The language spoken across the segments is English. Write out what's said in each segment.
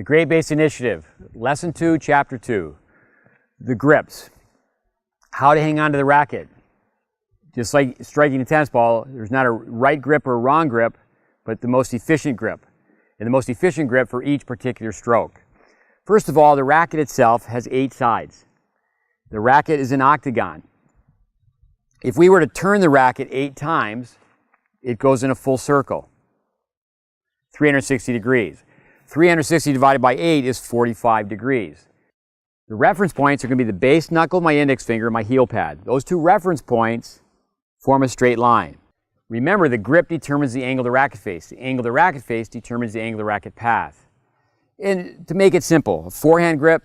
Great Base Initiative, Lesson 2, Chapter 2. The grips. How to hang on to the racket. Just like striking a tennis ball, there's not a right grip or a wrong grip, but the most efficient grip. And the most efficient grip for each particular stroke. First of all, the racket itself has 8 sides. The racket is an octagon. If we were to turn the racket 8 times, it goes in a full circle. 360 degrees. 360 divided by 8 is 45 degrees. The reference points are going to be the base knuckle, my index finger, and my heel pad. Those 2 reference points form a straight line. Remember, the grip determines the angle of the racket face. The angle of the racket face determines the angle of the racket path. And to make it simple, a forehand grip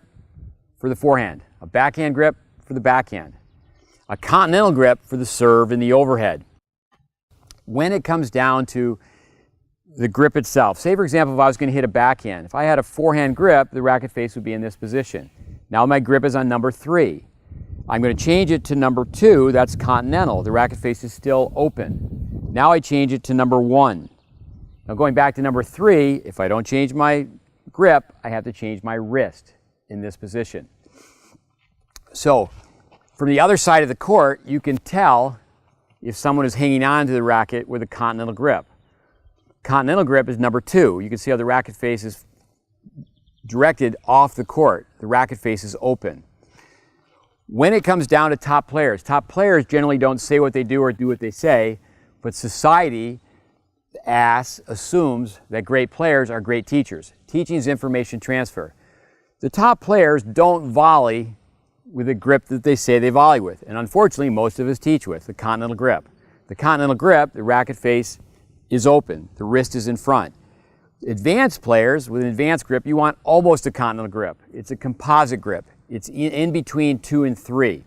for the forehand, a backhand grip for the backhand, a continental grip for the serve and the overhead. When it comes down to the grip itself, say for example, if I was going to hit a backhand, if I had a forehand grip, the racket face would be in this position. Now my grip is on number 3. I'm going to change it to number 2, that's continental. The racket face is still open. Now I change it to number 1. Now going back to number 3, if I don't change my grip, I have to change my wrist in this position. So from the other side of the court, you can tell if someone is hanging on to the racket with a continental grip. Continental grip is number 2. You can see how the racket face is directed off the court. The racket face is open. When it comes down to top players generally don't say what they do or do what they say, but society assumes that great players are great teachers. Teaching is information transfer. The top players don't volley with a grip that they say they volley with, and unfortunately most of us teach with the continental grip. The continental grip, the racket face is open, the wrist is in front. Advanced players with an advanced grip, you want almost a continental grip. It's a composite grip. It's in between 2 and 3.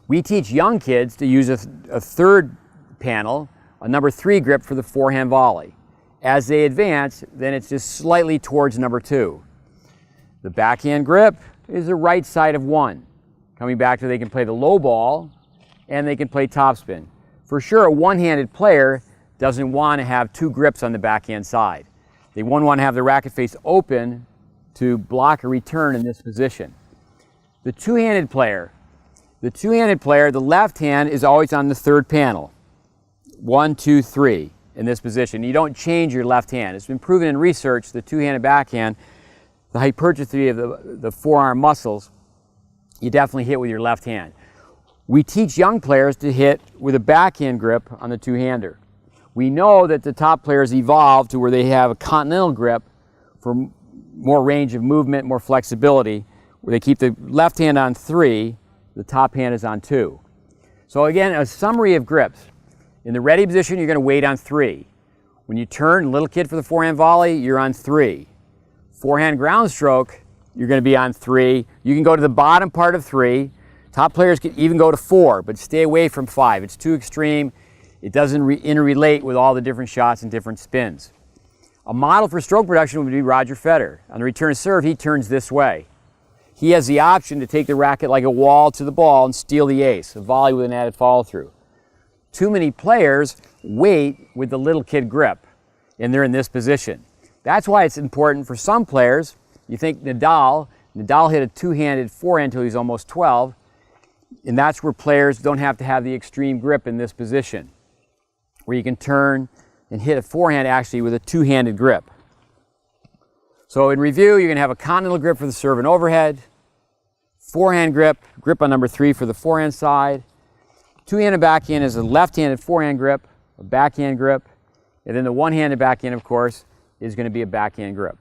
We teach young kids to use a third panel, a number 3 grip for the forehand volley. As they advance, then it's just slightly towards number 2. The backhand grip is the right side of 1. Coming back to they can play the low ball and they can play topspin. For sure, a one-handed player doesn't want to have 2 grips on the backhand side. They want to have the racket face open to block a return in this position. The two-handed player, the left hand is always on the 3rd panel. 1, 2, 3 in this position. You don't change your left hand. It's been proven in research, the two-handed backhand, the hypertrophy of the forearm muscles, you definitely hit with your left hand. We teach young players to hit with a backhand grip on the two-hander. We know that the top players evolve to where they have a continental grip for more range of movement, more flexibility, where they keep the left hand on 3, the top hand is on 2. So again, a summary of grips. In the ready position, you're going to wait on 3. When you turn, little kid for the forehand volley, you're on 3. Forehand ground stroke, you're going to be on 3. You can go to the bottom part of 3. Top players can even go to 4, but stay away from 5. It's too extreme. It doesn't interrelate with all the different shots and different spins. A model for stroke production would be Roger Federer. On the return serve, he turns this way. He has the option to take the racket like a wall to the ball and steal the ace, a volley with an added follow-through. Too many players wait with the little kid grip, and they're in this position. That's why it's important for some players. You think Nadal hit a two-handed forehand until he's almost 12, and that's where players don't have to have the extreme grip in this position, where you can turn and hit a forehand actually with a two-handed grip. So in review, you're going to have a continental grip for the serve and overhead, forehand grip on number 3 for the forehand side, two-handed backhand is a left-handed forehand grip, a backhand grip, and then the one-handed backhand, of course, is going to be a backhand grip.